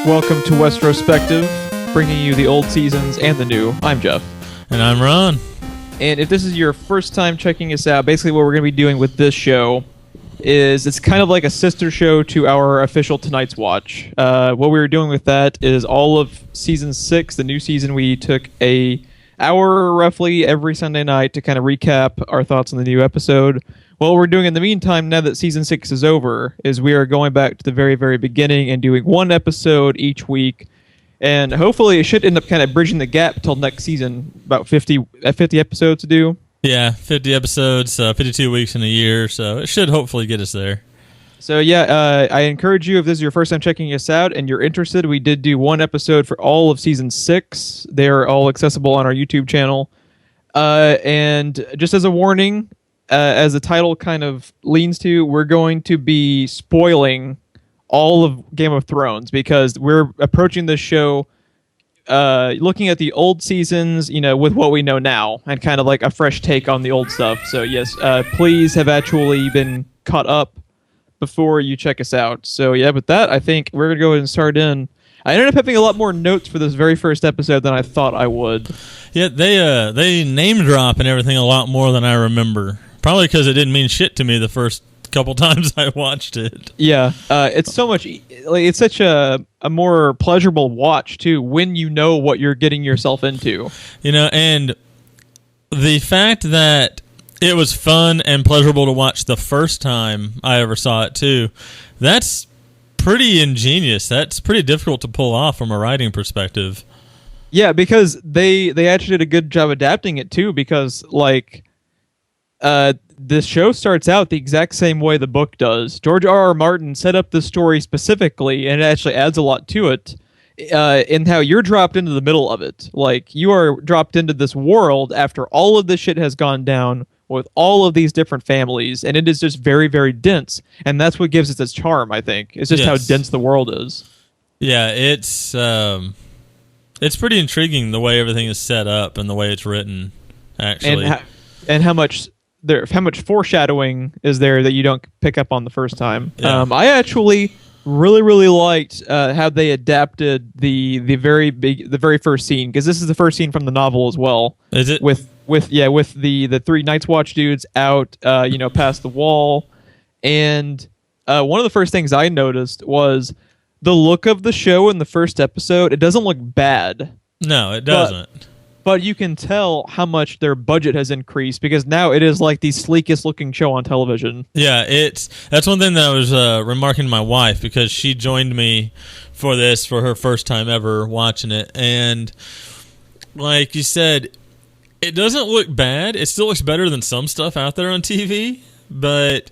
Welcome to Westerospective, bringing you the old seasons and the new. I'm Geoff. And I'm Ron. And if this is your first time checking us out, basically what we're going to be doing with this show is it's kind of like a sister show to our official ToNight's watch. What we were doing with that is all of Season 6, the new season, we took a hour roughly every Sunday night to kind of recap our thoughts on the new episode. What we're doing in the meantime, now that Season 6 is over, is we are going back to the very, very beginning and doing one episode each week. And hopefully it should end up kind of bridging the gap till next season, about 50 episodes to do. Yeah, 50 episodes, 52 weeks in a year, so it should hopefully get us there. So yeah, I encourage you, if this is your first time checking us out and you're interested, we did do one episode for all of Season 6. They're all accessible on our YouTube channel. And just as a warning, as the title kind of leans to, we're going to be spoiling all of Game of Thrones because we're approaching this show looking at the old seasons, with what we know now and kind of like a fresh take on the old stuff. So yes, please have actually been caught up before you check us out. So yeah, with that, I think we're going to go ahead and start in. I ended up having a lot more notes for this very first episode than I thought I would. Yeah, they name drop and everything a lot more than I remember. Probably because it didn't mean shit to me the first couple times I watched it. Yeah, it's so much. It's such a more pleasurable watch too when you know what you're getting yourself into. And the fact that it was fun and pleasurable to watch the first time I ever saw it too. That's pretty ingenious. That's pretty difficult to pull off from a writing perspective. Yeah, because they actually did a good job adapting it too. Because this show starts out the exact same way the book does. George R.R. Martin set up the story specifically, and it actually adds a lot to it, in how you're dropped into the middle of it. Like, you are dropped into this world after all of this shit has gone down with all of these different families, and it is just very, very dense. And that's what gives it its charm, I think. It's just how dense the world is. Yeah, it's pretty intriguing the way everything is set up and the way it's written, actually. And how much foreshadowing is there that you don't pick up on the first time. Yeah. I actually really, really liked how they adapted the very first scene, because this is the first scene from the novel as well. Is it? With the three Night's Watch dudes out past the wall. And one of the first things I noticed was the look of the show in the first episode. It doesn't look bad. No, it doesn't. But you can tell how much their budget has increased, because now it is like the sleekest looking show on television. Yeah, that's one thing that I was remarking to my wife, because she joined me for this for her first time ever watching it. And like you said, it doesn't look bad. It still looks better than some stuff out there on TV, but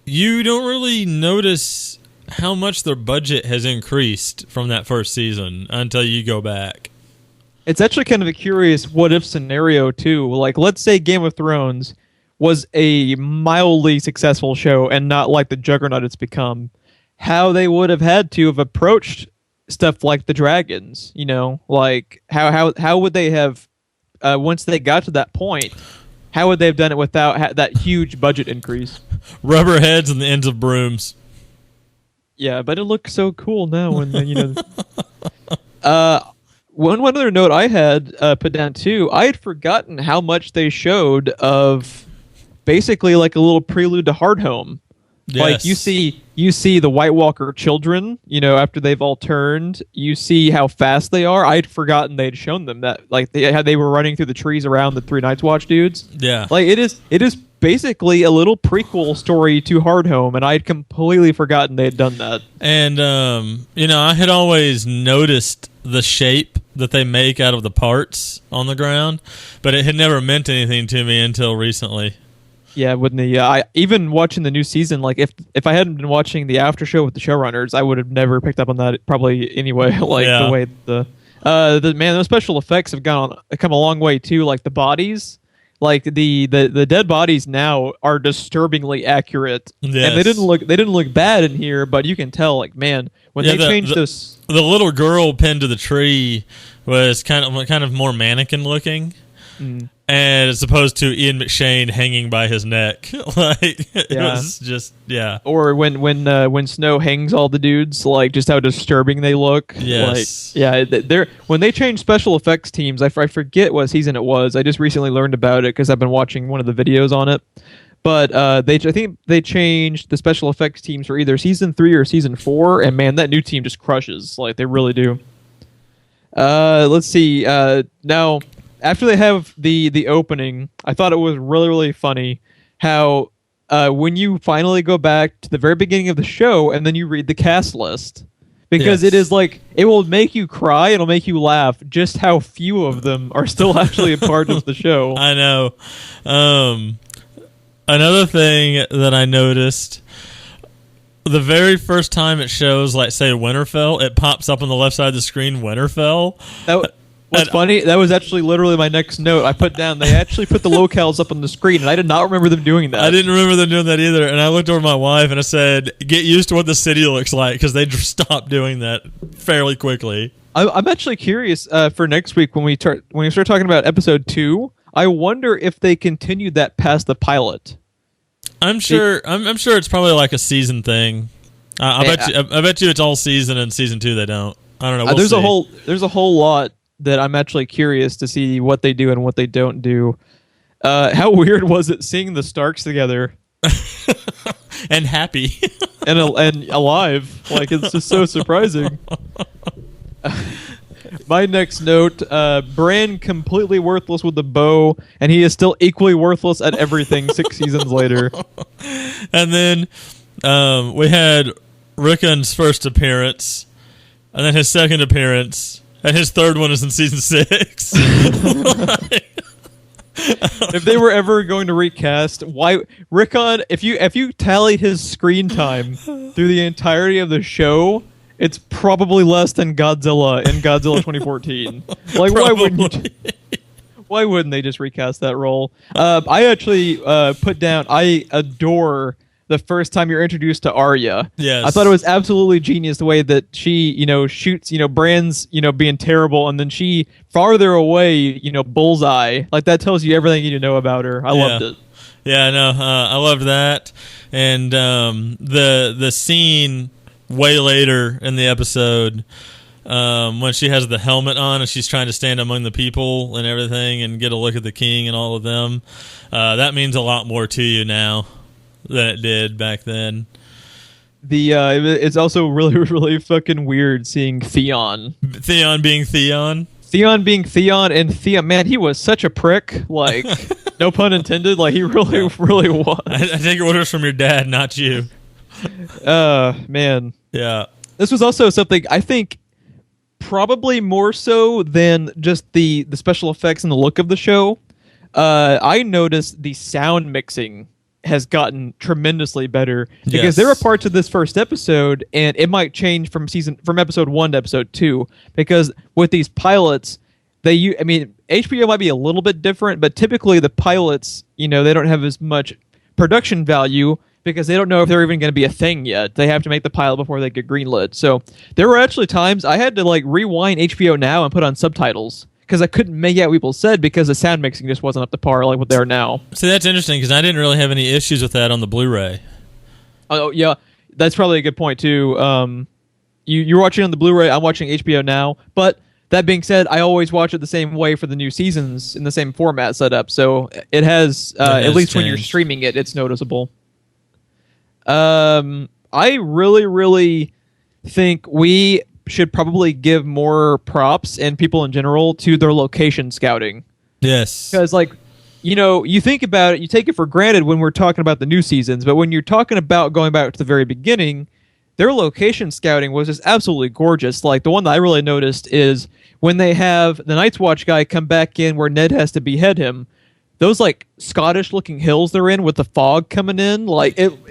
you don't really notice how much their budget has increased from that first season until you go back. It's actually kind of a curious what-if scenario, too. Like, let's say Game of Thrones was a mildly successful show and not like the juggernaut it's become. How they would have had to have approached stuff like the dragons, Like, how would they have, once they got to that point, how would they have done it without that huge budget increase? Rubber heads and the ends of brooms. Yeah, but it looks so cool now when, One other note I had put down too, I had forgotten how much they showed of basically like a little prelude to Hardhome. Yes. Like you see the White Walker children, after they've all turned. You see how fast they are. I'd forgotten they'd shown them that, like they were running through the trees around the three Night's Watch dudes. Yeah, like it is basically a little prequel story to Hardhome, and I'd completely forgotten they had done that. And I had always noticed the shape that they make out of the parts on the ground, but it had never meant anything to me until recently. Yeah, I even watching the new season, like if I hadn't been watching the after show with the showrunners, I would have never picked up on that probably anyway. The way those special effects have come a long way too. Like the bodies, like the dead bodies now are disturbingly accurate. Yes. And they didn't look bad in here, but you can tell, like, man, when they changed this. The little girl pinned to the tree was kind of more mannequin looking. Mm. And as opposed to Ian McShane hanging by his neck, like it Yeah. was just Or when Snow hangs all the dudes, like just how disturbing they look. Yes. Like, yeah, they're when they change special effects teams. I forget what season it was. I just recently learned about it because I've been watching one of the videos on it. But I think they changed the special effects teams for either season 3 or season 4, and man, that new team just crushes. Like they really do. Let's see. Now, after they have the opening, I thought it was really, really funny how when you finally go back to the very beginning of the show and then you read the cast list, because Yes. it is like, it will make you cry, it'll make you laugh just how few of them are still actually a part of the show. I know. Another thing that I noticed, the very first time it shows, like, say, Winterfell, it pops up on the left side of the screen, Winterfell. What's funny, that was actually literally my next note I put down. They actually put the locales up on the screen, and I did not remember them doing that. I didn't remember them doing that either, and I looked over at my wife and I said, get used to what the city looks like, because they stopped doing that fairly quickly. I'm actually curious for next week when we start talking about episode 2. I wonder if they continued that past the pilot. I'm sure. I'm sure it's probably like a season thing. I bet you it's all season, and season 2 they don't. I don't know. We'll see. There's a whole lot that I'm actually curious to see what they do and what they don't do. How weird was it seeing the Starks together and happy and alive? Like it's just so surprising. My next note, Bran completely worthless with the bow, and he is still equally worthless at everything 6 seasons later. And then we had Rickon's first appearance, and then his second appearance, and his third one is in season 6. If they were ever going to recast, why Rickon? If you tallied his screen time through the entirety of the show, it's probably less than Godzilla in Godzilla 2014. Like, why wouldn't they just recast that role? I actually put down, I adore the first time you're introduced to Arya. Yes. I thought it was absolutely genius the way that she, shoots, Bran's, being terrible, and then she farther away, bullseye. Like, that tells you everything you need to know about her. I loved it. Yeah, no, I loved that. And the scene way later in the episode, when she has the helmet on and she's trying to stand among the people and everything and get a look at the king and all of them, that means a lot more to you now than it did back then. It's also really, really fucking weird seeing Theon being Theon, and Theon, man, he was such a prick. Like, no pun intended. Like, he really, really was. I take orders from your dad, not you. Man. Yeah. This was also something I think probably more so than just the special effects and the look of the show. I noticed the sound mixing has gotten tremendously better because there are parts of this first episode, and it might change from episode 1 to episode 2, because with these pilots, HBO might be a little bit different, but typically the pilots, they don't have as much production value because they don't know if they're even going to be a thing yet. They have to make the pilot before they get greenlit. So there were actually times I had to rewind HBO Now and put on subtitles because I couldn't make out what people said because the sound mixing just wasn't up to par like what they are now. See, that's interesting because I didn't really have any issues with that on the Blu-ray. Oh, yeah. That's probably a good point, too. You're watching on the Blu-ray. I'm watching HBO Now. But that being said, I always watch it the same way for the new seasons in the same format setup. So it has at least changed. When you're streaming it, it's noticeable. I really, really think we should probably give more props, and people in general, to their location scouting. Yes. Because, you think about it, you take it for granted when we're talking about the new seasons, but when you're talking about going back to the very beginning, their location scouting was just absolutely gorgeous. Like, the one that I really noticed is when they have the Night's Watch guy come back in where Ned has to behead him, those, Scottish-looking hills they're in with the fog coming in,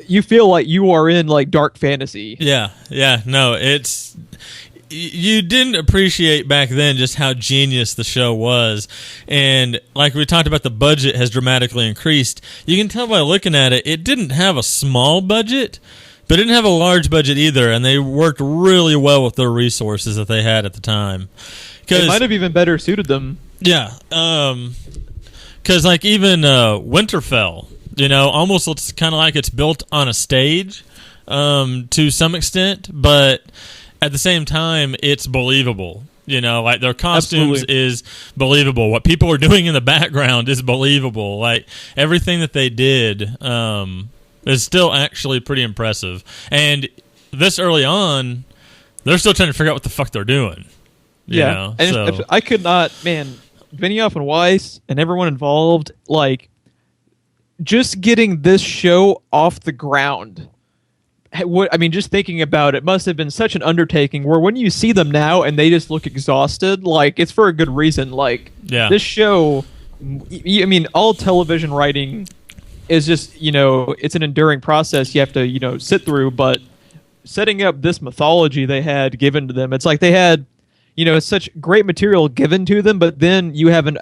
you feel like you are in, dark fantasy. Yeah, no, it's... You didn't appreciate back then just how genius the show was. And like we talked about, the budget has dramatically increased. You can tell by looking at it, it didn't have a small budget, but it didn't have a large budget either, and they worked really well with their resources that they had at the time. It might have even better suited them. Yeah, because like even Winterfell, almost looks kind of like it's built on a stage to some extent, but at the same time, it's believable. Like their costumes Absolutely. is believable. What people are doing in the background is believable. Like everything that they did is still actually pretty impressive. And this early on, they're still trying to figure out what the fuck they're doing. Yeah, and So. I could not, man. Benioff and Weiss and everyone involved, like, just getting this show off the ground. Just thinking about it must have been such an undertaking where when you see them now and they just look exhausted, like, it's for a good reason. Like, this show, all television writing is just, it's an enduring process you have to, sit through, but setting up this mythology they had given to them, it's like they had, it's such great material given to them, but then you have an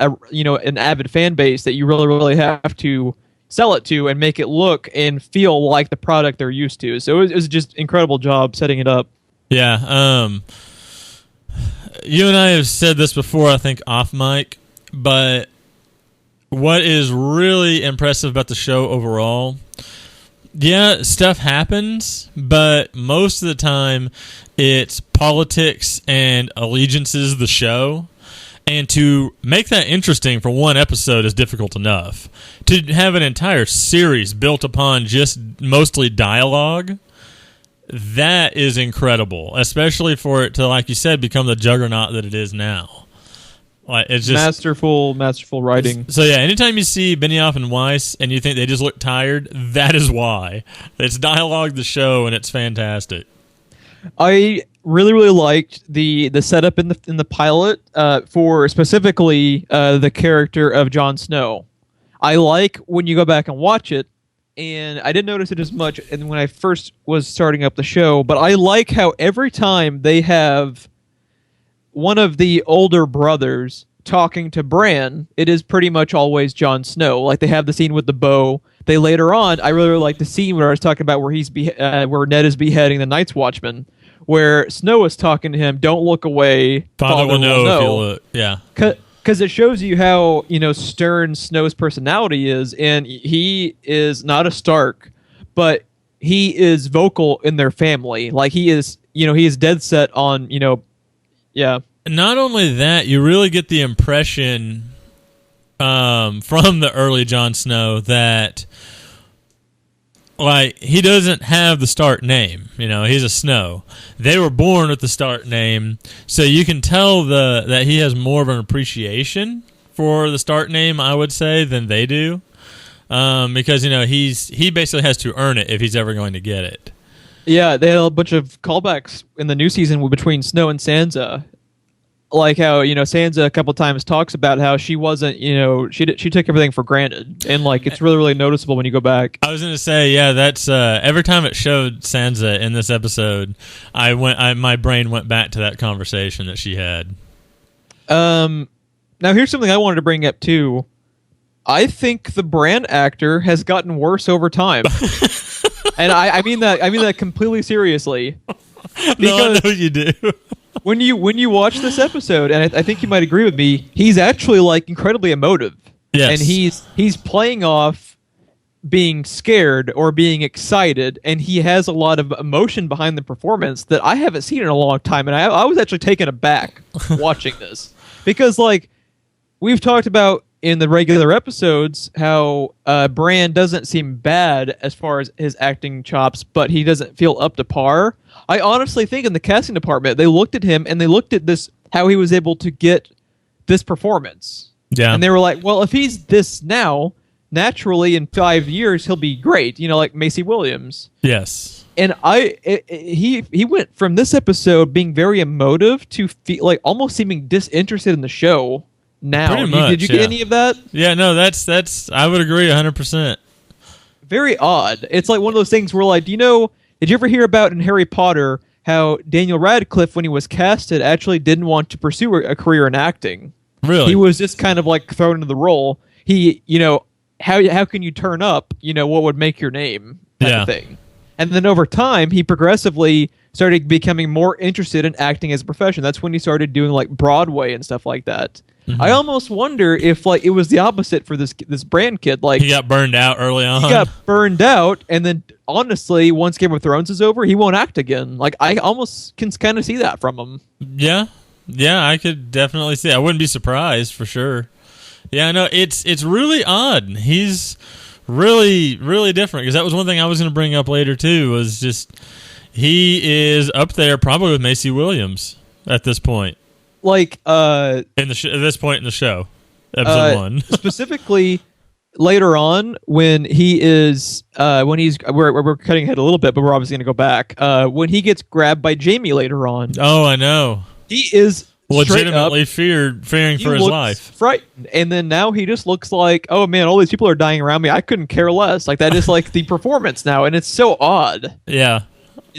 avid fan base that you really, really have to sell it to and make it look and feel like the product they're used to. So it was just incredible job setting it up. Yeah. You and I have said this before, I think off mic, but what is really impressive about the show overall, stuff happens, but most of the time it's politics and allegiances the show. And to make that interesting for one episode is difficult enough. To have an entire series built upon just mostly dialogue, that is incredible. Especially for it to, like you said, become the juggernaut that it is now. Like, it's just masterful writing. So yeah, anytime you see Benioff and Weiss and you think they just look tired, that is why. It's dialogue the show, and it's fantastic. I really, really liked the setup in the pilot for specifically the character of Jon Snow. I like when you go back and watch it, and I didn't notice it as much and when I first was starting up the show, but I like how every time they have one of the older brothers talking to Bran, it is pretty much always Jon Snow. Like they have the scene with the bow. They later on, I really like the scene where I was talking about where where Ned is beheading the Night's Watchman, where Snow is talking to him. Don't look away. Father will know if you look. Yeah, because it shows you how stern Snow's personality is, and he is not a Stark, but he is vocal in their family. Like he is dead set on yeah. Not only that, you really get the impression from the early Jon Snow that like he doesn't have the Stark name. He's a Snow. They were born with the Stark name, so you can tell that he has more of an appreciation for the Stark name, I would say, than they do. Because he basically has to earn it if he's ever going to get it. Yeah, they had a bunch of callbacks in the new season between Snow and Sansa. Like how Sansa a couple times talks about how she wasn't she took everything for granted, and like it's really, really noticeable when you go back. I was gonna say that's every time it showed Sansa in this episode, my brain went back to that conversation that she had. Now here's something I wanted to bring up too. I think the Bran actor has gotten worse over time, and I mean that completely seriously. No, I know you do. When you watch this episode, and I think you might agree with me, he's actually like incredibly emotive. Yes. And he's playing off being scared or being excited, and he has a lot of emotion behind the performance that I haven't seen in a long time. And I was actually taken aback watching this because like we've talked about in the regular episodes how Bran doesn't seem bad as far as his acting chops, but he doesn't feel up to par. I honestly think in the casting department, they looked at him and they looked at this, how he was able to get this performance. Yeah. And they were like, well, if he's this now, naturally in 5 years, he'll be great. Like Macy Williams. Yes. And he went from this episode being very emotive to feel like almost seeming disinterested in the show now. Pretty much, did you get any of that? Yeah, no, that's I would agree 100%. Very odd. It's like one of those things where like, did you ever hear about in Harry Potter how Daniel Radcliffe, when he was casted, actually didn't want to pursue a career in acting? Really? He was just kind of like thrown into the role. He, how can you turn up, what would make your name type of thing. And then over time, he progressively started becoming more interested in acting as a profession. That's when he started doing like Broadway and stuff like that. I almost wonder if like it was the opposite for this Bran kid. Like he got burned out early on. He got burned out, and then honestly, once Game of Thrones is over, he won't act again. Like I almost can kind of see that from him. Yeah, I could definitely see. I wouldn't be surprised for sure. Yeah, no, it's really odd. He's really, really different, because that was one thing I was going to bring up later too. Was just he is up there probably with Macy Williams at this point. Like at this point in the show, episode 1 specifically. Later on, when we're cutting ahead a little bit, but we're obviously going to go back. When he gets grabbed by Jaime later on. Oh, I know. He is legitimately fearing for his life. Frightened. And then now he just looks like, oh man, all these people are dying around me. I couldn't care less. Like that is like the performance now, and it's so odd. Yeah.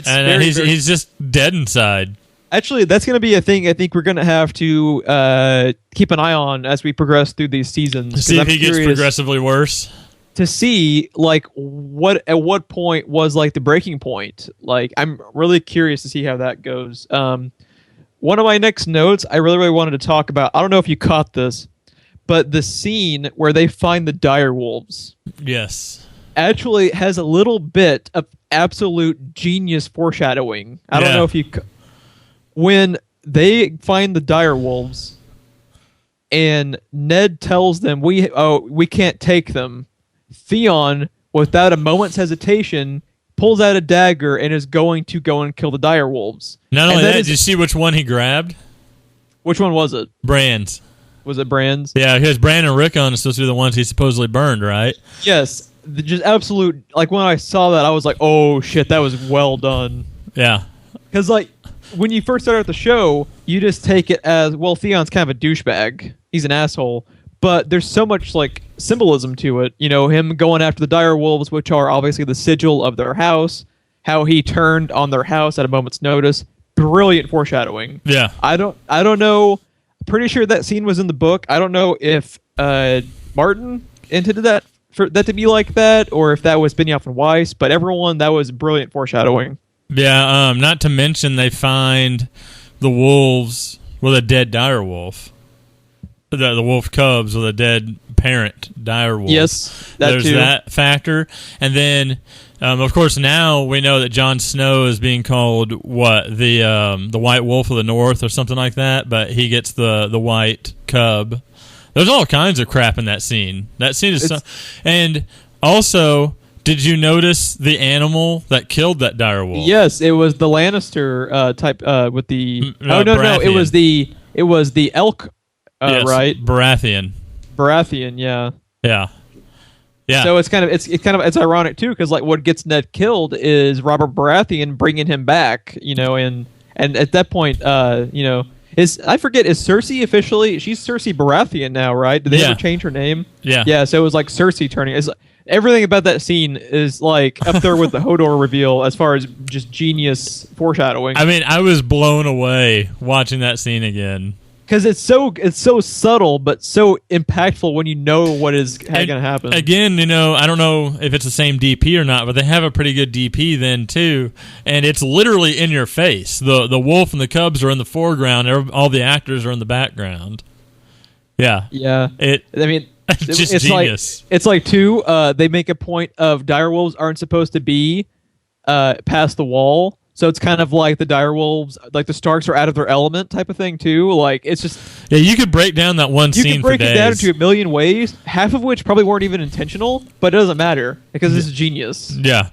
And he's just dead inside. Actually, that's going to be a thing I think we're going to have to keep an eye on as we progress through these seasons. See if he gets progressively worse. To see, like, at what point was, like, the breaking point. Like, I'm really curious to see how that goes. One of my next notes I really, really wanted to talk about, I don't know if you caught this, but the scene where they find the dire wolves. Yes. Actually has a little bit of absolute genius foreshadowing. I don't know if you... When they find the dire wolves, and Ned tells them we can't take them, Theon, without a moment's hesitation, pulls out a dagger and is going to go and kill the dire wolves. Not only that, did you see which one he grabbed? Which one was it? Bran's. Was it Bran's? Yeah, because Bran and Rickon are supposed to be the ones he supposedly burned, right? Yes. Just absolute... Like, when I saw that, I was like, oh, shit, that was well done. Yeah. Because, like... When you first start out the show, you just take it as, well, Theon's kind of a douchebag. He's an asshole. But there's so much, like, symbolism to it. You know, him going after the dire wolves, which are obviously the sigil of their house. How he turned on their house at a moment's notice. Brilliant foreshadowing. Yeah. I don't know. Pretty sure that scene was in the book. I don't know if Martin intended that for that to be like that, or if that was Benioff and Weiss. But everyone, that was brilliant foreshadowing. Yeah, not to mention they find the wolves with a dead dire wolf. The wolf cubs with a dead parent dire wolf. Yes, there's that factor. And then, of course, now we know that Jon Snow is being called, the White Wolf of the North or something like that, but he gets the white cub. There's all kinds of crap in that scene. That scene is... And also... Did you notice the animal that killed that dire wolf? Yes, it was the Lannister type with the. No, it was the elk, yes, right? Baratheon, yeah. Yeah. So it's ironic too, because like what gets Ned killed is Robert Baratheon bringing him back, you know, and at that point, you know, I forget, is Cersei officially? She's Cersei Baratheon now, right? Did they ever change her name? Yeah. So it was like Cersei turning. Everything about that scene is like up there with the Hodor reveal as far as just genius foreshadowing. I mean, I was blown away watching that scene again. Because it's so subtle but so impactful when you know what is going to happen. Again, you know, I don't know if it's the same DP or not, but they have a pretty good DP then too, and it's literally in your face. The wolf and the cubs are in the foreground. All the actors are in the background. Yeah. It's just genius. It's like too. They make a point of direwolves aren't supposed to be past the wall, so it's kind of like the direwolves, like the Starks are out of their element type of thing too. Like it's just you could break down that one scene. You can break it down into a million ways, half of which probably weren't even intentional, but it doesn't matter because this is genius. Yeah,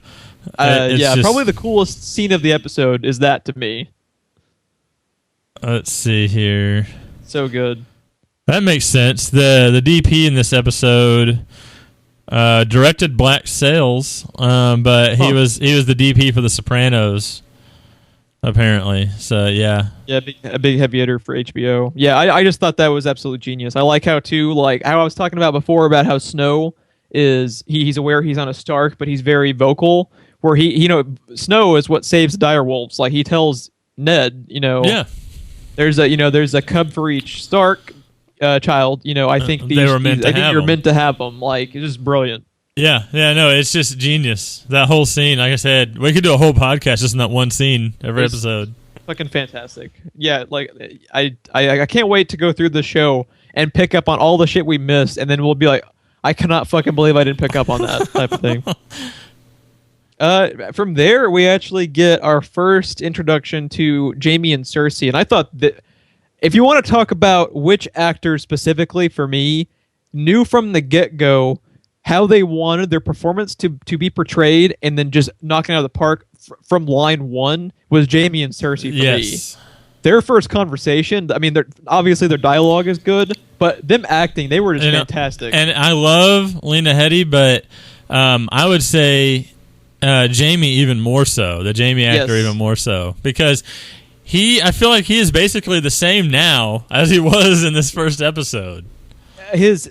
probably the coolest scene of the episode is that to me. Let's see here. So good. That makes sense. The DP in this episode directed Black Sails, but he was the DP for The Sopranos, apparently. So yeah, a big heavy hitter for HBO. Yeah, I just thought that was absolute genius. I like how too, like how I was talking about before about how Snow is he's aware he's on a Stark, but he's very vocal. Where he Snow is what saves the direwolves. Like he tells Ned, there's a cub for each Stark child. I think they were meant to have you're them. meant to have them. Like it's just brilliant. Yeah, no, it's just genius. That whole scene, like I said, we could do a whole podcast just in that one scene every episode. Fucking fantastic. Yeah, like I can't wait to go through the show and pick up on all the shit we missed, and then we'll be like, I cannot fucking believe I didn't pick up on that type of thing. From there, we actually get our first introduction to Jaime and Cersei, and I thought that if you want to talk about which actors specifically, for me, knew from the get-go how they wanted their performance to be portrayed, and then just knocking it out of the park from line one, was Jaime and Cersei for me. Their first conversation, I mean, obviously their dialogue is good, but them acting, they were just fantastic. And I love Lena Headey, but I would say Jaime even more so, the Jaime actor even more so, because I feel like he is basically the same now as he was in this first episode.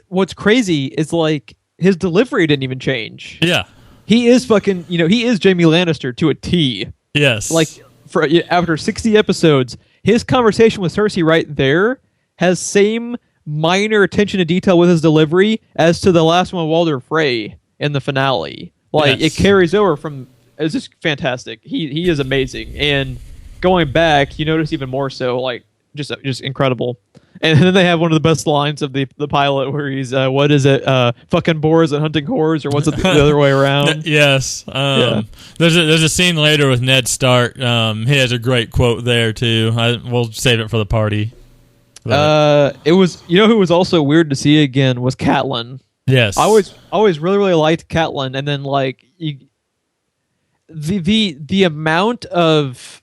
What's crazy is like his delivery didn't even change. Yeah. He is fucking, he is Jaime Lannister to a T. Yes. Like after 60 episodes, his conversation with Cersei right there has same minor attention to detail with his delivery as to the last one with Walder Frey in the finale. Like it carries over from. It's just fantastic. He is amazing, and going back, you notice even more so. Like just incredible. And then they have one of the best lines of the pilot where he's what is it? Fucking boars and hunting whores, or what's it the other way around? Yes. There's a scene later with Ned Stark. He has a great quote there too. We'll save it for the party. It was who was also weird to see again was Catelyn. Yes. I always really liked Catelyn, and then like the amount of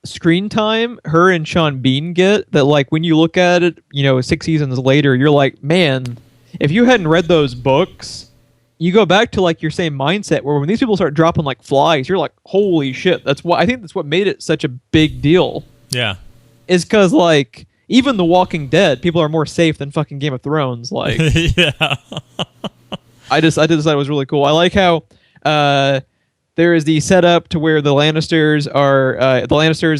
screen time her and Sean Bean get, that like when you look at it 6 seasons later, you're like, man, if you hadn't read those books, you go back to like your same mindset where when these people start dropping like flies, you're like, holy shit. I think that's what mmade it such a big deal. Yeah. Is because like even The Walking Dead, people are more safe than fucking Game of Thrones. Like, yeah. I just thought it was really cool. I like how there is the setup to where the Lannisters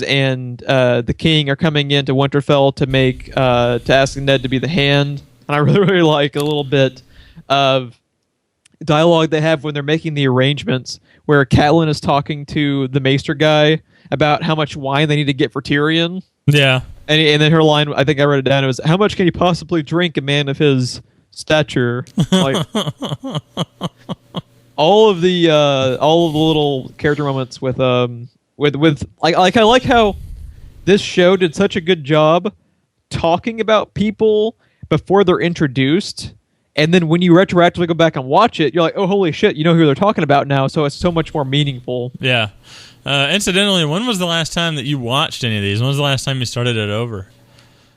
and the King are coming into Winterfell to ask Ned to be the Hand. And I really like a little bit of dialogue they have when they're making the arrangements, where Catelyn is talking to the Maester guy about how much wine they need to get for Tyrion. Yeah. And then her line, I think I wrote it down, it was, how much can you possibly drink, a man of his stature? Like all of the little character moments with like I like how this show did such a good job talking about people before they're introduced, and then when you retroactively go back and watch it, you're like, oh holy shit, you know who they're talking about now, so it's so much more meaningful. Yeah. Incidentally, when was the last time that you watched any of these? When was the last time you started it over?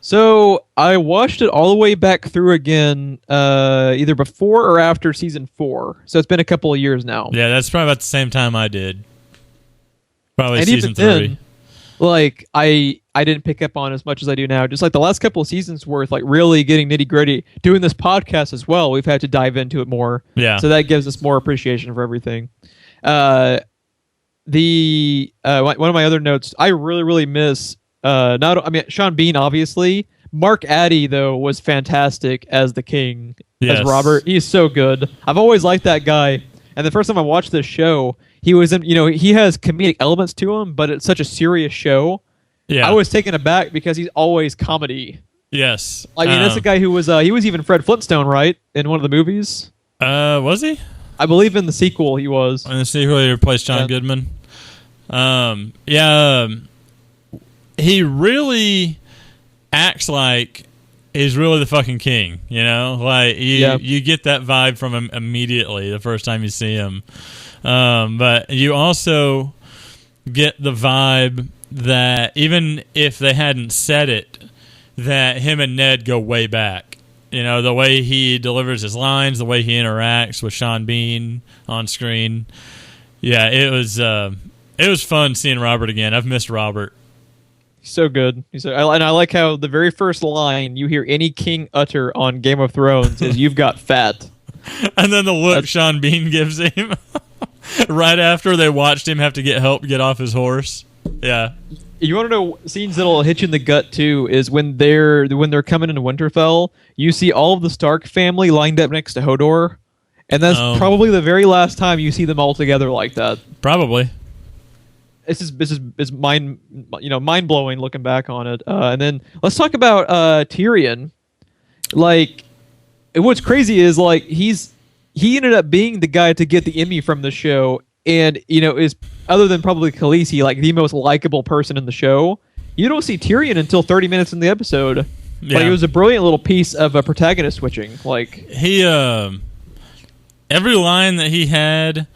So I watched it all the way back through again, either before or after season 4. So it's been a couple of years now. Yeah, that's probably about the same time I did. Probably and season 3. Then, like I didn't pick up on as much as I do now. Just like the last couple of seasons worth, like really getting nitty gritty. Doing this podcast as well, we've had to dive into it more. Yeah. So that gives us more appreciation for everything. One of my other notes, I really miss. Sean Bean, obviously. Mark Addy, though, was fantastic as the King, as Robert. He's so good. I've always liked that guy. And the first time I watched this show, he was in, he has comedic elements to him, but it's such a serious show. Yeah. I was taken aback because he's always comedy. Yes. I mean, that's a guy who was, he was even Fred Flintstone, right? In one of the movies? Was he? I believe in the sequel he was. In the sequel, he replaced John Goodman. He really acts like he's really the fucking king, Like, you get that vibe from him immediately the first time you see him. But you also get the vibe that even if they hadn't said it, that him and Ned go way back. The way he delivers his lines, the way he interacts with Sean Bean on screen. Yeah, it was fun seeing Robert again. I've missed Robert. He's so good. And I like how the very first line you hear any king utter on Game of Thrones is, "You've got fat." And then the look Sean Bean gives him right after they watched him have to get help get off his horse. Yeah. You want to know scenes that'll hit you in the gut too? Is when they're coming into Winterfell, you see all of the Stark family lined up next to Hodor, And that's probably the very last time you see them all together like that. Probably. It's mind blowing looking back on it. And then let's talk about Tyrion. Like, what's crazy is like he ended up being the guy to get the Emmy from the show, and is, other than probably Khaleesi, like the most likable person in the show. You don't see Tyrion until 30 minutes in the episode. Yeah. Like, it was a brilliant little piece of a protagonist switching. Like, he every line that he had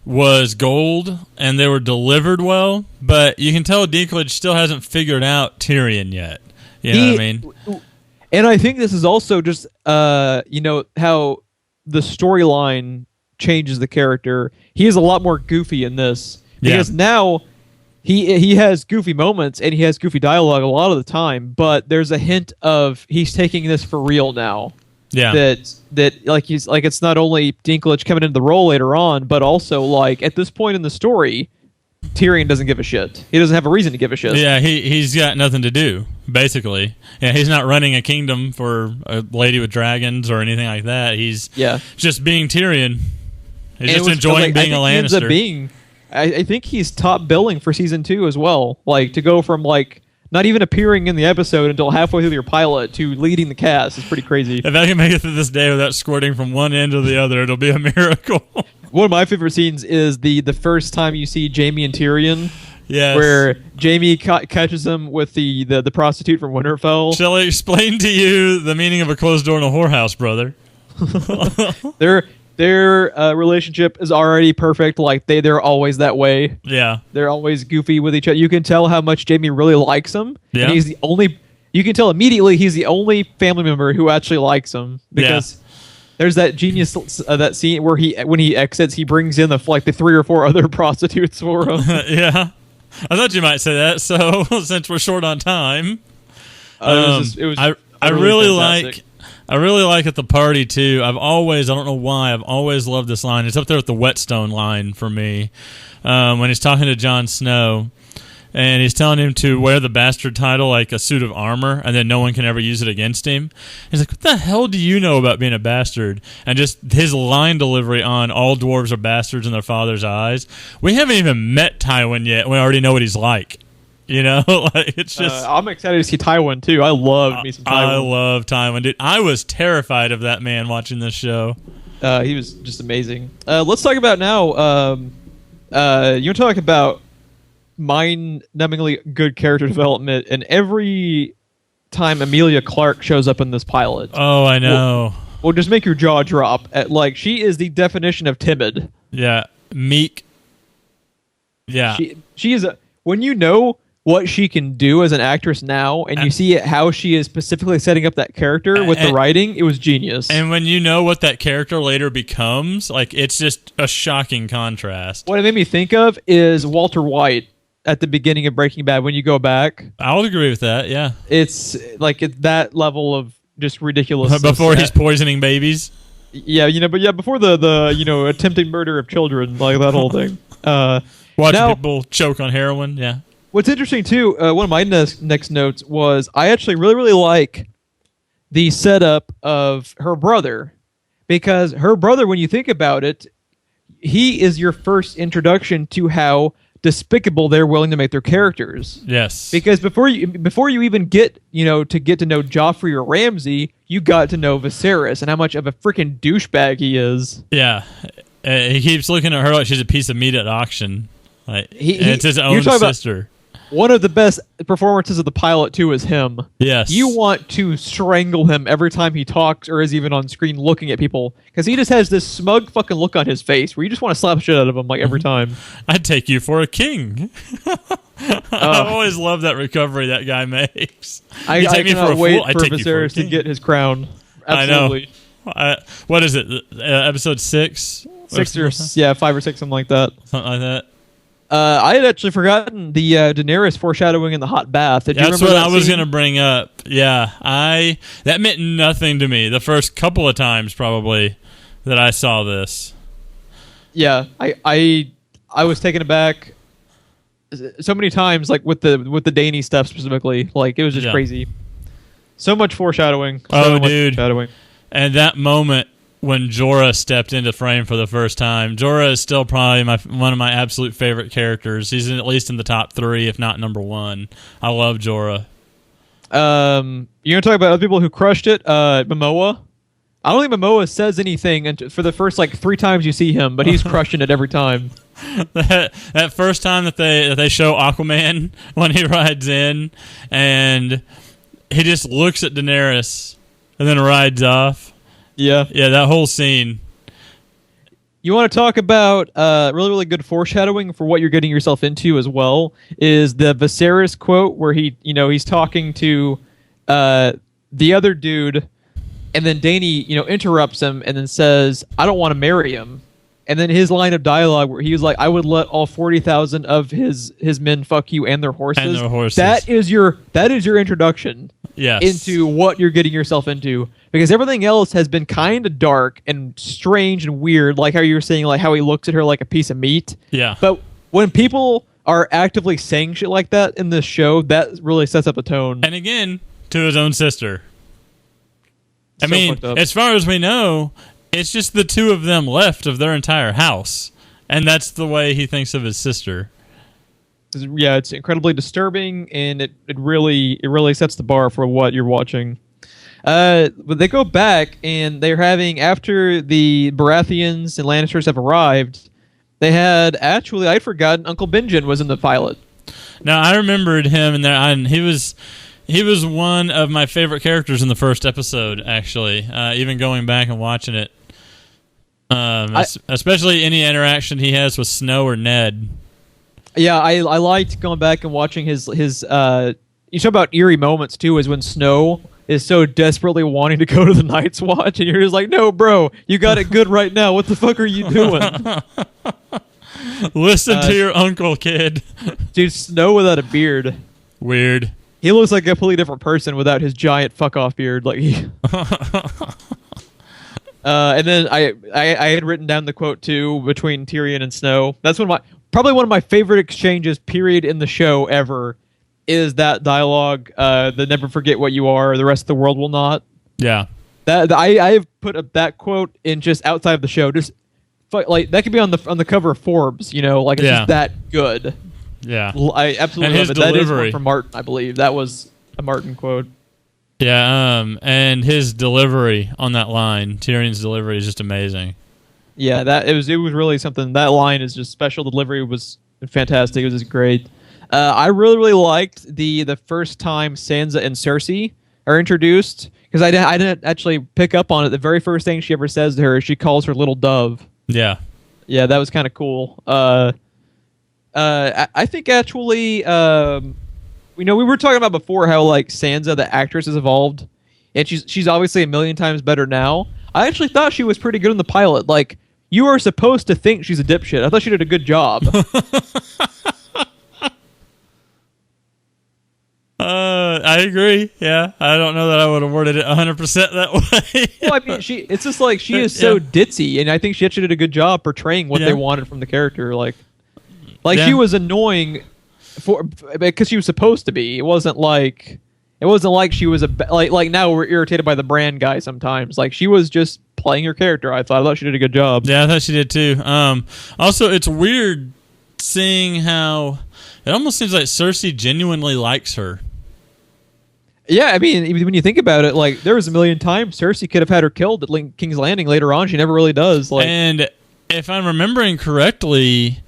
was gold, and they were delivered well. But you can tell Dinklage still hasn't figured out Tyrion yet. You know what I mean? And I think this is also just how the storyline changes the character. He is a lot more goofy in this because now he has goofy moments and he has goofy dialogue a lot of the time, but there's a hint of he's taking this for real now. Yeah. That like he's like, it's not only Dinklage coming into the role later on, but also like at this point in the story, Tyrion doesn't give a shit. He doesn't have a reason to give a shit. Yeah, he's got nothing to do, basically. Yeah, he's not running a kingdom for a lady with dragons or anything like that. He's just being Tyrion. He's just enjoying being a Lannister. I think he's top billing for season 2 as well. Like, to go from like not even appearing in the episode until halfway through your pilot to leading the cast is pretty crazy. If I can make it through this day without squirting from one end to the other, it'll be a miracle. One of my favorite scenes is the first time you see Jaime and Tyrion. Yes. Where Jaime catches him with the prostitute from Winterfell. Shall I explain to you the meaning of a closed door in a whorehouse, brother? Their relationship is already perfect. Like, they're always that way. Yeah. They're always goofy with each other. You can tell how much Jaime really likes him. Yeah. And he's the only... You can tell immediately he's the only family member who actually likes him. Because there's that genius... that scene where when he exits, he brings in the 3 or 4 other prostitutes for him. Yeah. I thought you might say that, so since we're short on time... I really like at the party too. I don't know why, I've always loved this line. It's up there with the Whetstone line for me. When he's talking to Jon Snow and he's telling him to wear the bastard title like a suit of armor and then no one can ever use it against him. He's like, what the hell do you know about being a bastard? And just his line delivery on all dwarves are bastards in their father's eyes. We haven't even met Tywin yet. We already know what he's like. Like, it's just... I'm excited to see Tywin, too. I love me some Tywin. I love Tywin, dude. I was terrified of that man watching this show. He was just amazing. Let's talk about now... you want to talk about mind-numbingly good character development, and every time Emilia Clarke shows up in this pilot... Oh, I know. Will just make your jaw drop. She is the definition of timid. Yeah. Meek. Yeah. She is a... When you know what she can do as an actress now, and you see how she is specifically setting up that character with the writing, it was genius. And when you know what that character later becomes, like, it's just a shocking contrast. What it made me think of is Walter White at the beginning of Breaking Bad. When you go back, I would agree with that. Yeah, it's like it's that level of just ridiculous. Before he's poisoning babies. Yeah, before the attempted murder of children, like that whole thing. Watching people choke on heroin. Yeah. What's interesting, too, one of my next notes was I actually really, really like the setup of her brother. Because her brother, when you think about it, he is your first introduction to how despicable they're willing to make their characters. Yes. Because before you even get to know Joffrey or Ramsay, you got to know Viserys and how much of a freaking douchebag he is. Yeah. He keeps looking at her like she's a piece of meat at auction. Like, it's his own sister. One of the best performances of the pilot, too, is him. Yes. You want to strangle him every time he talks or is even on screen looking at people. Because he just has this smug fucking look on his face where you just want to slap shit out of him every time. I'd take you for a king. I always love that recovery that guy makes. I cannot wait for Viserys to get his crown. Absolutely. I know. What is it? Episode 6? 6 or 5 or 6, something like that. Something like that. I had actually forgotten the Daenerys foreshadowing in the hot bath. That's what I was going to bring up. Yeah, that meant nothing to me the first couple of times probably that I saw this. Yeah, I was taken aback so many times, like with the Dany stuff specifically. Like, it was just crazy. So much foreshadowing. Dude. Foreshadowing. And that moment when Jorah stepped into frame for the first time. Jorah is still probably one of my absolute favorite characters. He's at least in the top 3, if not number 1. I love Jorah. You're gonna talk about other people who crushed it. Momoa. I don't think Momoa says anything for the first 3 times you see him, but he's crushing it every time. that first time that they show Aquaman when he rides in, and he just looks at Daenerys and then rides off. Yeah, that whole scene. You want to talk about really, really good foreshadowing for what you're getting yourself into as well, is the Viserys quote where he's talking to the other dude, and then Dany, interrupts him and then says, "I don't want to marry him." And then his line of dialogue where he was like, "I would let all 40,000 of his men fuck you and their horses." And their horses. That is your introduction into what you're getting yourself into. Because everything else has been kind of dark and strange and weird, like how you were saying, like how he looks at her like a piece of meat. Yeah. But when people are actively saying shit like that in this show, that really sets up a tone. And again, to his own sister. I So mean, fucked up. as far as we know, it's just the 2 of them left of their entire house. And that's the way he thinks of his sister. Yeah, it's incredibly disturbing, and it really sets the bar for what you're watching. But they go back, and they're having, after the Baratheons and Lannisters have arrived, they had, actually, I'd forgotten, Uncle Benjen was in the pilot. Now, I remembered him in there, and he was one of my favorite characters in the first episode, actually, even going back and watching it. Especially any interaction he has with Snow or Ned. Yeah, I liked going back and watching his you talk about eerie moments, too, is when Snow is so desperately wanting to go to the Night's Watch, and you're just like, "No, bro, you got it good right now. What the fuck are you doing?" Listen to your uncle, kid. Dude, Snow without a beard. Weird. He looks like a completely different person without his giant fuck-off beard. Like he... and then I had written down the quote, too, between Tyrion and Snow. That's probably one of my favorite exchanges, period, in the show ever, is that dialogue, the "never forget what you are, the rest of the world will not." Yeah. I have put up that quote in just outside of the show. Just like that could be on the cover of Forbes, it's just that good. Yeah. I absolutely and love it. Delivery. That is one from Martin, I believe. That was a Martin quote. Yeah, and his delivery on that line, Tyrion's delivery, is just amazing. Yeah, it was really something. That line is just special. Delivery was fantastic. It was just great. I really, really liked the first time Sansa and Cersei are introduced, because I didn't actually pick up on it. The very first thing she ever says to her is she calls her little dove. Yeah. Yeah, that was kind of cool. I think actually, we were talking about before how like Sansa, the actress, has evolved, and she's obviously a million times better now. I actually thought she was pretty good in the pilot. Like, you are supposed to think she's a dipshit. I thought she did a good job. I agree. Yeah, I don't know that I would have worded it 100% that way. Well, I mean, it's just like she is so ditzy, and I think she actually did a good job portraying what they wanted from the character. Like she was annoying because she was supposed to be. It wasn't like she was like now we're irritated by the Bran guy sometimes. Like, she was just playing her character. I thought she did a good job. Yeah, I thought she did too. Also, it's weird seeing how it almost seems like Cersei genuinely likes her. Yeah, I mean, when you think about it, like, there was a million times Cersei could have had her killed at King's Landing later on. She never really does. Like, and if I'm remembering correctly,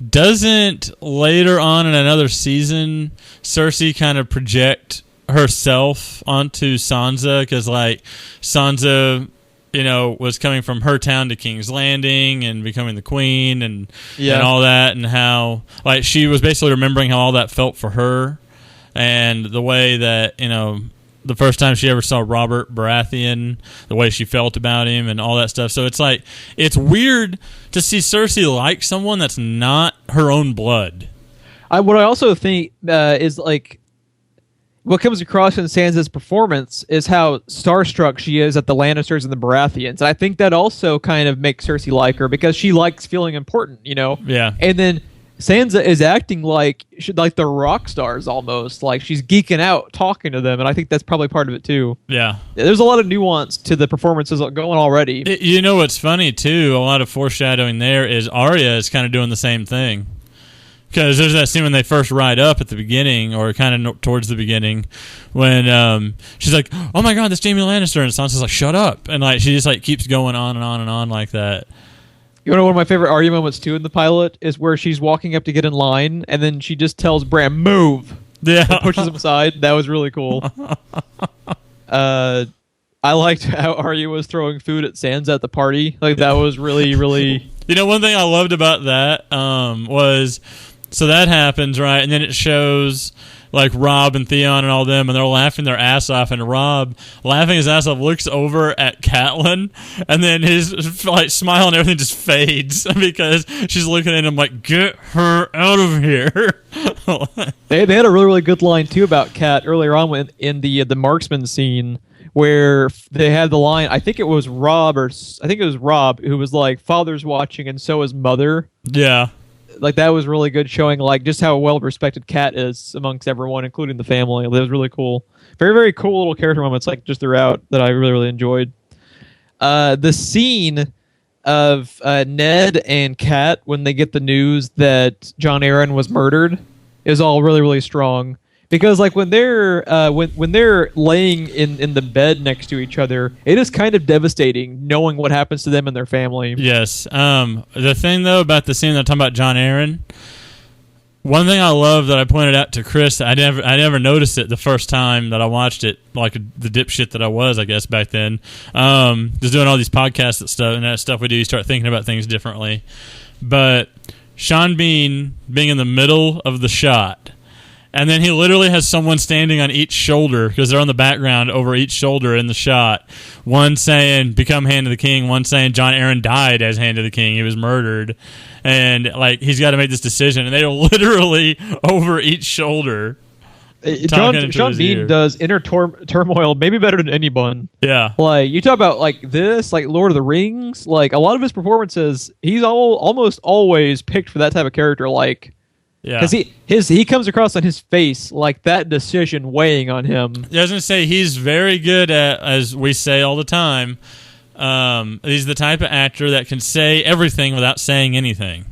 doesn't later on in another season Cersei kind of project herself onto Sansa? Because, like, Sansa, was coming from her town to King's Landing and becoming the queen and all that, and how, like, she was basically remembering how all that felt for her. And the way that, the first time she ever saw Robert Baratheon, the way she felt about him and all that stuff. So it's like, it's weird to see Cersei like someone that's not her own blood. What I also think is, like, what comes across in Sansa's performance is how starstruck she is at the Lannisters and the Baratheons. And I think that also kind of makes Cersei like her, because she likes feeling important, Yeah. And then Sansa is acting like the rock stars almost. Like she's geeking out talking to them, and I think that's probably part of it too. Yeah. There's a lot of nuance to the performances going already. You know what's funny too? A lot of foreshadowing there is Arya is kind of doing the same thing. Because there's that scene when they first ride up at the beginning, or kind of towards the beginning, when she's like, "Oh my God, that's Jaime Lannister," and Sansa's like, "Shut up," and like she just like keeps going on and on and on like that. You know, one of my favorite Arya moments too in the pilot is where she's walking up to get in line, and then she just tells Bran, "Move," Yeah, and pushes him aside. That was really cool. I liked how Arya was throwing food at Sansa at the party. Like that was really, really. You know, one thing I loved about that was. So that happens, right? And then it shows like Robb and Theon and all them, and they're laughing their ass off. And Robb, laughing his ass off, looks over at Catelyn, and then his like smile and everything just fades because she's looking at him like, "Get her out of here." They had a really, really good line too about Cat earlier on in the marksman scene where they had the line. I think it was Robb who was like, "Father's watching, and so is Mother." Yeah. Like that was really good, showing like just how well respected Cat is amongst everyone, including the family. That was really cool. Very, very cool little character moments like just throughout that I really, really enjoyed. The scene of Ned and Cat when they get the news that Jon Arryn was murdered is all really, really strong. Because like when they're when they're laying in the bed next to each other, it is kind of devastating knowing what happens to them and their family. Yes. The thing though about the scene that I'm talking about Jon Arryn, one thing I love that I pointed out to Chris, I never noticed it the first time that I watched it, like the dipshit that I was, I guess back then. Just doing all these podcasts and that stuff we do, you start thinking about things differently. But Sean Bean being in the middle of the shot. And then he literally has someone standing on each shoulder because they're on the background over each shoulder in the shot. One saying, "Become Hand of the King." One saying, "Jon Arryn died as Hand of the King. He was murdered." And like he's got to make this decision. And they're literally over each shoulder. Sean Bean does inner turmoil maybe better than anyone. Yeah. Like, you talk about like this, like Lord of the Rings, like a lot of his performances, he's almost always picked for that type of character. Like, yeah, because he comes across on his face like that decision weighing on him. I was gonna say he's very good at, as we say all the time, he's the type of actor that can say everything without saying anything.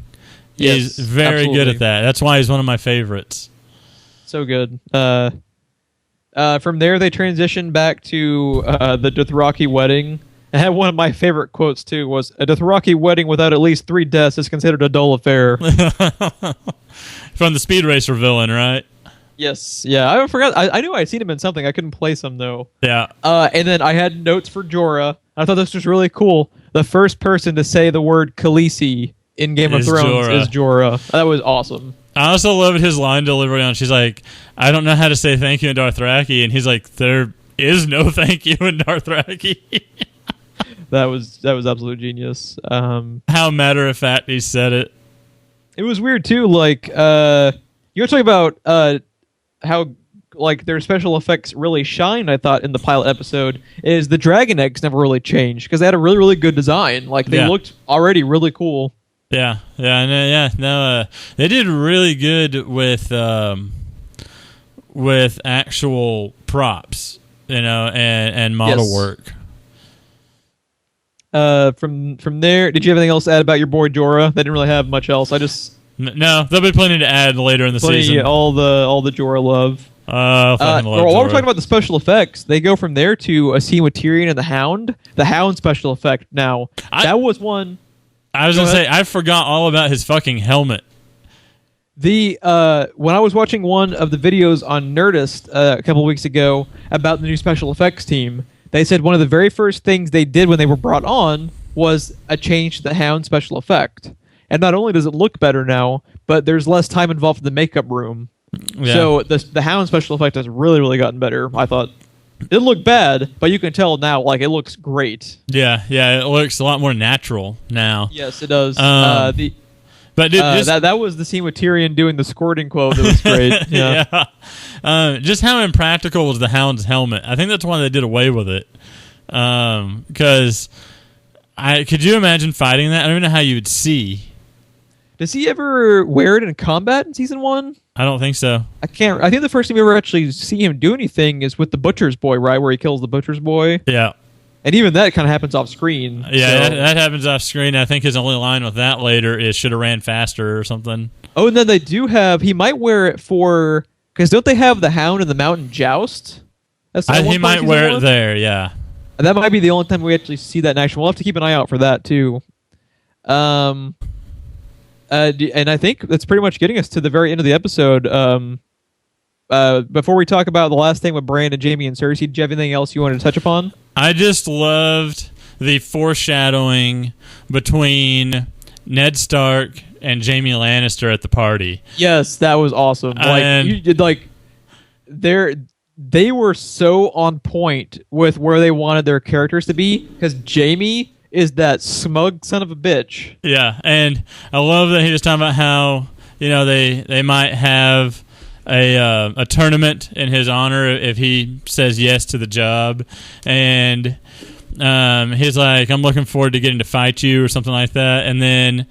Yes, he's very good at that. That's why he's one of my favorites. So good. From there, they transitioned back to the Dothraki wedding. I had one of my favorite quotes too was, "A Dothraki wedding without at least 3 deaths is considered a dull affair." From the Speed Racer villain, right? Yes. Yeah, I forgot. I knew I'd seen him in something. I couldn't place him though. Yeah. And then I had notes for Jorah. I thought this was really cool. The first person to say the word Khaleesi in Game of Thrones is Jorah. That was awesome. I also loved his line delivery on. She's like, "I don't know how to say thank you in Dothraki," and he's like, "There is no thank you in Dothraki." That was absolute genius. How matter of fact he said it. It was weird too. Like, you were talking about how like their special effects really shine. I thought in the pilot episode is the dragon eggs never really changed because they had a really, really good design. Like they looked already really cool. Yeah. They did really good with actual props, and model work. From there, did you have anything else to add about your boy Jorah? They didn't really have much else. No, there'll be plenty to add later in the season. All the Jorah love. Fucking love while Jorah. we're talking about the special effects, they go from there to a scene with Tyrion and the Hound. The Hound special effect. Now that was one. I was gonna say I forgot all about his fucking helmet. When I was watching one of the videos on Nerdist a couple of weeks ago about the new special effects team, they said one of the very first things they did when they were brought on was a change to the Hound special effect. And not only does it look better now, but there's less time involved in the makeup room. Yeah. So the Hound special effect has really, really gotten better. I thought it looked bad, but you can tell now, like, it looks great. Yeah, it looks a lot more natural now. Yes, it does. But dude, that was the scene with Tyrion doing the squirting quote. That was great. Yeah. Just how impractical was the Hound's helmet? I think that's why they did away with it. Because could you imagine fighting that? I don't even know how you would see. Does he ever wear it in combat in season 1? I don't think so. I think the first time we ever actually see him do anything is with the Butcher's Boy, right? Where he kills the Butcher's Boy. Yeah. And even that kind of happens off screen. Yeah, that happens off screen. I think his only line with that later is should have ran faster or something. Oh, and then they do have, he might wear it for, because don't they have the Hound and the Mountain Joust? He might wear it there, yeah. And that might be the only time we actually see that in action. We'll have to keep an eye out for that, too. And I think that's pretty much getting us to the very end of the episode. Before we talk about the last thing with Bran and Jaime and Cersei, do you have anything else you wanted to touch upon? I just loved the foreshadowing between Ned Stark and Jaime Lannister at the party. Yes, that was awesome. They were so on point with where they wanted their characters to be, because Jaime is that smug son of a bitch. Yeah, and I love that he was talking about how, they might have a tournament in his honor if he says yes to the job, and he's like, I'm looking forward to getting to fight you or something like that. And then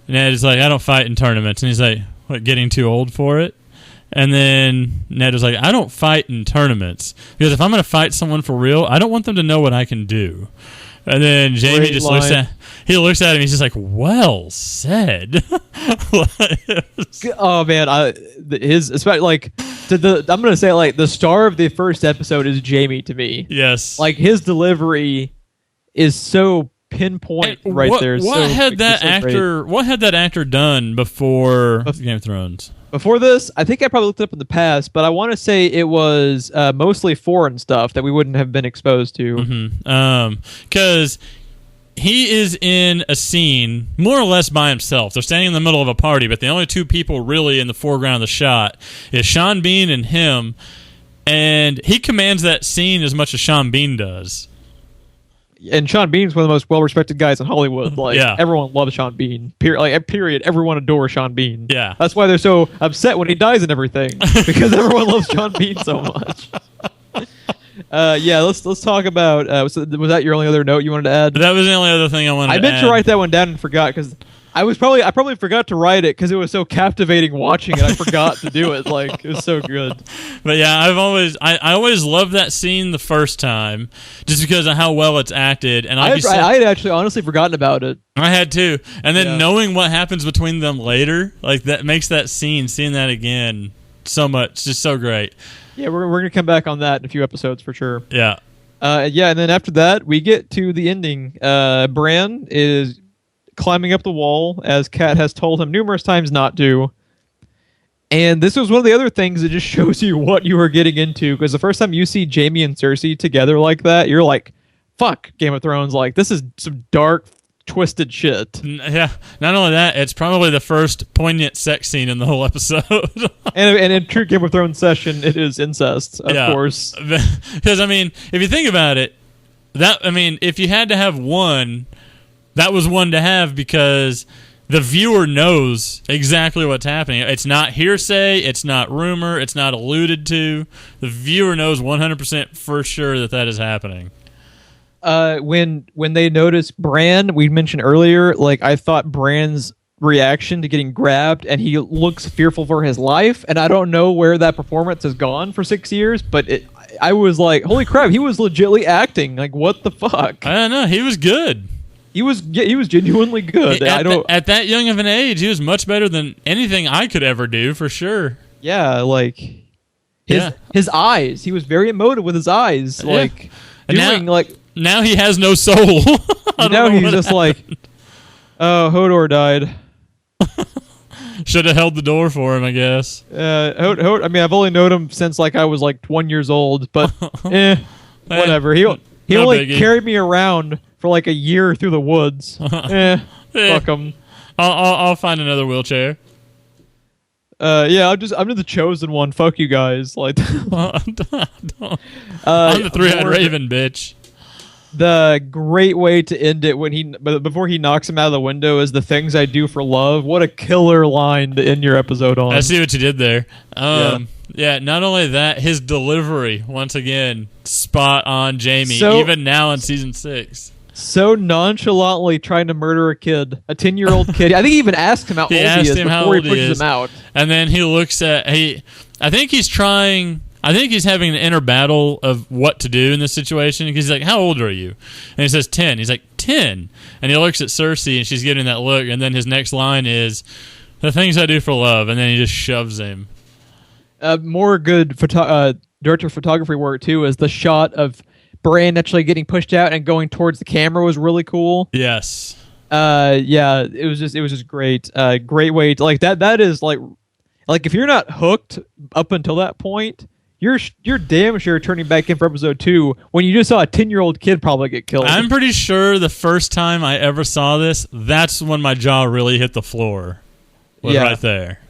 Ned is like, I don't fight in tournaments. And he's like, what, getting too old for it? And then Ned is like, I don't fight in tournaments because if I'm going to fight someone for real, I don't want them to know what I can do. And then Jaime just looks at him. He's just like, "Well said." Oh man, I'm gonna say like the star of the first episode is Jaime to me. Yes, like his delivery is so pinpoint right there. What had that actor done before Game of Thrones? Before this, I think I probably looked it up in the past, but I want to say it was mostly foreign stuff that we wouldn't have been exposed to. Because he is in a scene more or less by himself. They're standing in the middle of a party, but the only two people really in the foreground of the shot is Sean Bean and him, and he commands that scene as much as Sean Bean does. And Sean Bean's one of the most well-respected guys in Hollywood. Everyone loves Sean Bean. Period. Everyone adores Sean Bean. Yeah. That's why they're so upset when he dies and everything. Because everyone loves Sean Bean so much. Let's talk about... was that your only other note you wanted to add? That was the only other thing I wanted to add. I meant to write that one down and forgot, because... I probably forgot to write it because it was so captivating watching it. I forgot to do it. It was so good. But yeah, I always loved that scene the first time just because of how well it's acted. And I had actually honestly forgotten about it. I had too. And then knowing what happens between them later, that makes that scene, seeing that again, so much, just so great. Yeah, we're gonna come back on that in a few episodes for sure. Yeah. And then after that, we get to the ending. Bran is climbing up the wall, as Kat has told him numerous times not to. And this was one of the other things that just shows you what you are getting into, because the first time you see Jaime and Cersei together like that, you're like, fuck Game of Thrones, this is some dark, twisted shit. Yeah, not only that, it's probably the first poignant sex scene in the whole episode. and in true Game of Thrones session, it is incest, of course. Because, if you think about it, if you had to have one... That was one to have because the viewer knows exactly what's happening. It's not hearsay. It's not rumor. It's not alluded to. The viewer knows 100% for sure that is happening. When they noticed Bran, we mentioned earlier, I thought Bran's reaction to getting grabbed, and he looks fearful for his life, and I don't know where that performance has gone for 6 years, but I was like, holy crap, he was legitimately acting. What the fuck? I don't know. He was good. He was genuinely good. At that young of an age, he was much better than anything I could ever do, for sure. Yeah, his eyes. He was very emotive with his eyes. Now he has no soul. Now he's just oh, Hodor died. Should have held the door for him, I guess. I've only known him since I was 1 year old, but whatever. He only carried me around for a year through the woods. Fuck him. I'll find another wheelchair. I'm the chosen one. Fuck you guys. I'm the three-eyed raven, bitch. The great way to end it before he knocks him out of the window is the things I do for love. What a killer line to end your episode on. I see what you did there. Yeah, not only that, his delivery, once again, spot on Jaime, even now in season 6. so nonchalantly trying to murder a kid, a 10-year-old kid. I think he even asked him how old he is before he pushes him out. And then he looks at I think he's having an inner battle of what to do in this situation, because he's like, how old are you? And he says 10. He's like, 10. And he looks at Cersei, and she's getting that look, and then his next line is, the things I do for love, and then he just shoves him. More good director of photography work, too, is the shot of Bran actually getting pushed out and going towards the camera was really cool. Yes. Yeah, it was just great. Great way to, like, that is like if you're not hooked up until that point, you're damn sure turning back in for episode 2 when you just saw a 10-year-old kid probably get killed. I'm pretty sure the first time I ever saw this, that's when my jaw really hit the floor. Right there.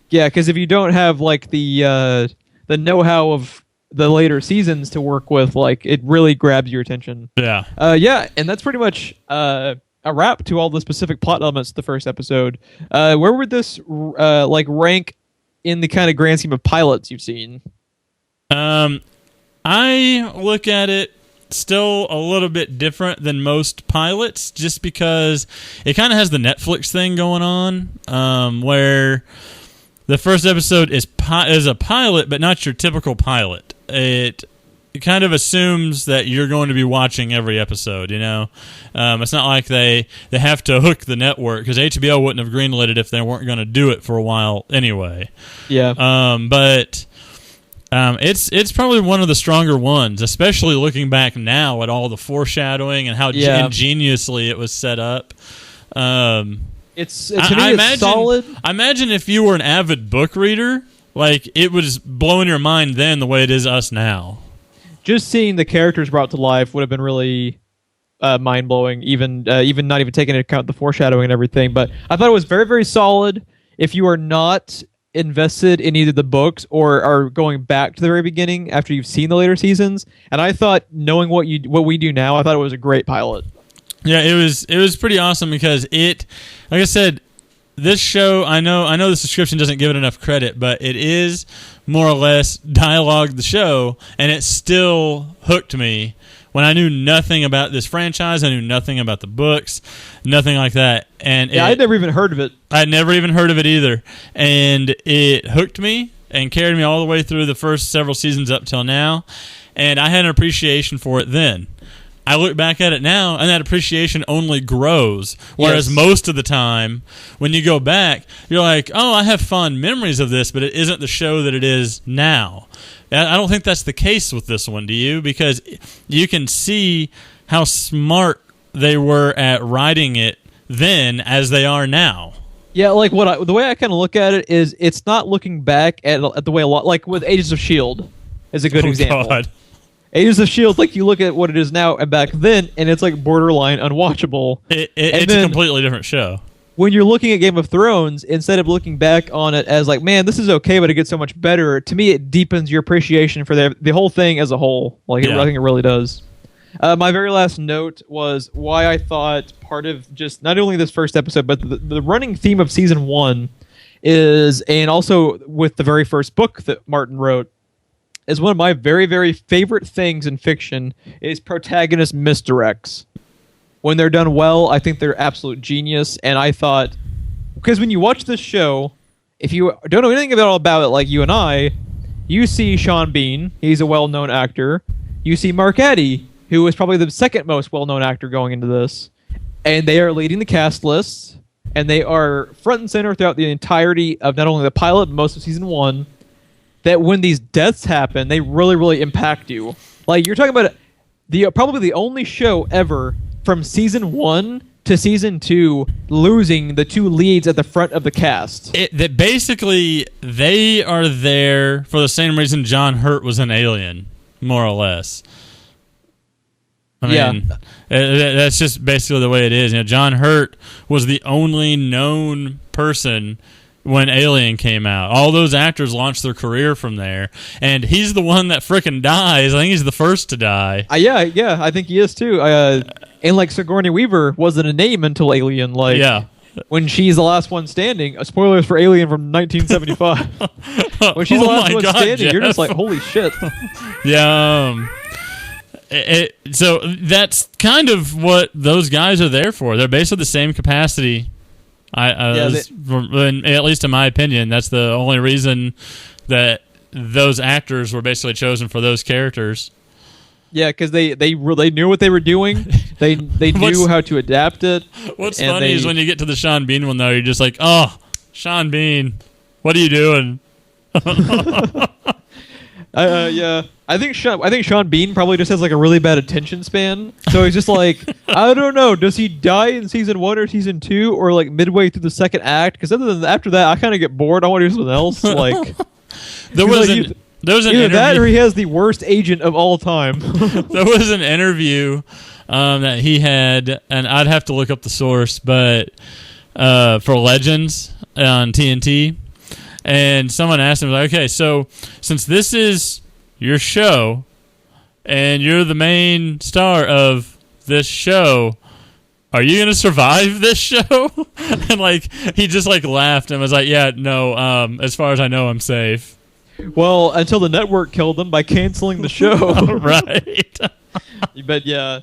Yeah, because if you don't have like the know-how of the later seasons to work with, like, it really grabs your attention. Yeah. And that's pretty much a wrap to all the specific plot elements of the first episode. Where would this rank in the kind of grand scheme of pilots you've seen? I look at it still a little bit different than most pilots, just because it kind of has the Netflix thing going on, where the first episode is a pilot, but not your typical pilot. It kind of assumes that you're going to be watching every episode, you know? It's not like they have to hook the network, because HBO wouldn't have greenlit it if they weren't going to do it for a while anyway. Yeah. But it's probably one of the stronger ones, especially looking back now at all the foreshadowing and how ingeniously it was set up. It's solid. I imagine if you were an avid book reader, like, it was blowing your mind then the way it is us now. Just seeing the characters brought to life would have been really mind-blowing, even not even taking into account the foreshadowing and everything. But I thought it was very, very solid. If you are not invested in either the books or are going back to the very beginning after you've seen the later seasons, and I thought, knowing what we do now, I thought it was a great pilot. Yeah, it was pretty awesome, because like I said, this show, I know the description doesn't give it enough credit, but it is more or less dialogue the show, and it still hooked me when I knew nothing about this franchise. I knew nothing about the books, nothing like that. And I'd never even heard of it. I'd never even heard of it either. And it hooked me and carried me all the way through the first several seasons up till now, and I had an appreciation for it then. I look back at it now, and that appreciation only grows. Whereas most of the time, when you go back, you're like, oh, I have fond memories of this, but it isn't the show that it is now. I don't think that's the case with this one, do you? Because you can see how smart they were at writing it then as they are now. Yeah, like the way I kind of look at it is, it's not looking back at the way a lot, like with Agents of S.H.I.E.L.D. is a good example. God. Agents of S.H.I.E.L.D., like, you look at what it is now and back then, and it's like borderline unwatchable. It's a completely different show. When you're looking at Game of Thrones, instead of looking back on it as like, man, this is okay, but it gets so much better, to me it deepens your appreciation for the whole thing as a whole. I think it really does. My very last note was why I thought part of just not only this first episode, but the running theme of season 1 is, and also with the very first book that Martin wrote, is one of my very, very favorite things in fiction is protagonist misdirects. When they're done well, I think they're absolute genius. And I thought, because when you watch this show, if you don't know anything about it like you and I, you see Sean Bean, he's a well-known actor. You see Mark Addy, who is probably the second most well-known actor going into this. And they are leading the cast lists, and they are front and center throughout the entirety of not only the pilot, but most of season 1. That when these deaths happen, they really, really impact you. Like, you're talking about probably the only show ever from season 1 to season 2 losing the 2 leads at the front of the cast. That basically, they are there for the same reason John Hurt was an Alien, more or less. I mean, that's just basically the way it is. You know, John Hurt was the only known person when Alien came out. All those actors launched their career from there, and he's the one that frickin' dies. I think he's the first to die. Yeah, I think he is too. And like Sigourney Weaver wasn't a name until Alien. Like, when she's the last one standing. Spoilers for Alien from 1975. When she's the last one standing, Geoff. You're just like, holy shit. Yeah. So that's kind of what those guys are there for. They're basically the same capacity. At least in my opinion, that's the only reason that those actors were basically chosen for those characters. Yeah, because they knew what they were doing. They knew how to adapt it. What's funny is when you get to the Sean Bean one, though, you're just like, oh, Sean Bean, what are you doing? Yeah, I think Sean Bean probably just has like a really bad attention span. So he's just like, I don't know, does he die in season 1 or season 2 or like midway through the second act? Because after that, I kind of get bored. I want to do something else. Like there was an interview. That or he has the worst agent of all time. There was an interview that he had, and I'd have to look up the source, but for Legends on TNT. And someone asked him, like, okay, so since this is your show and you're the main star of this show, are you going to survive this show? And, like, he just, like, laughed and was like, yeah, no, as far as I know, I'm safe. Well, until the network killed them by canceling the show. Right. But, yeah.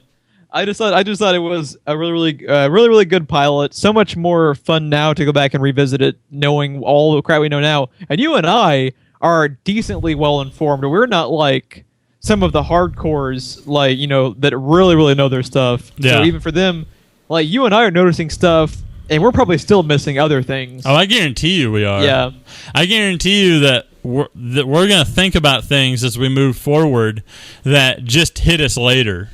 I just thought it was a really good pilot. So much more fun now to go back and revisit it, knowing all the crap we know now. And you and I are decently well informed. We're not like some of the hardcores, like, you know, that really know their stuff. Yeah. So even for them, like, you and I are noticing stuff, and we're probably still missing other things. Oh, I guarantee you we are. Yeah. I guarantee you that we're going to think about things as we move forward that just hit us later.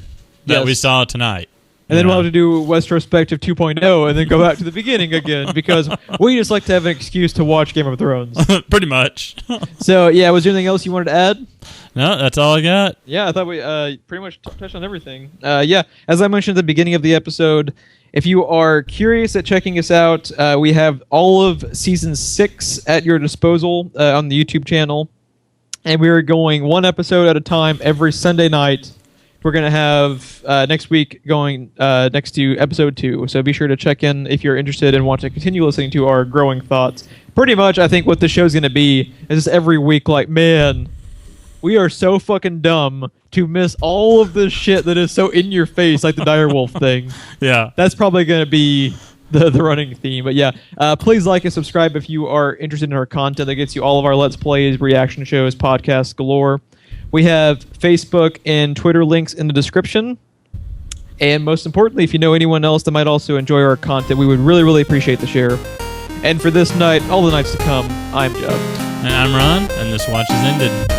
That we saw tonight. And then we'll have to do Westerospective 2.0 and then go back to the beginning again because we just like to have an excuse to watch Game of Thrones. Pretty much. So, yeah, was there anything else you wanted to add? No, that's all I got. Yeah, I thought we pretty much touched on everything. Yeah, as I mentioned at the beginning of the episode, if you are curious at checking us out, we have all of Season 6 at your disposal on the YouTube channel. And we are going one episode at a time every Sunday night. We're going to have next week going next to episode 2. So be sure to check in if you're interested and want to continue listening to our growing thoughts. Pretty much, I think what the show's going to be is just every week like, man, we are so fucking dumb to miss all of this shit that is so in your face, like the direwolf thing. Yeah. That's probably going to be the running theme. But yeah, please like and subscribe if you are interested in our content that gets you all of our Let's Plays, reaction shows, podcasts galore. We have Facebook and Twitter links in the description. And most importantly, if you know anyone else that might also enjoy our content, we would really appreciate the share. And for this night, all the nights to come, I'm Geoff. And I'm Ron, and this watch is ended.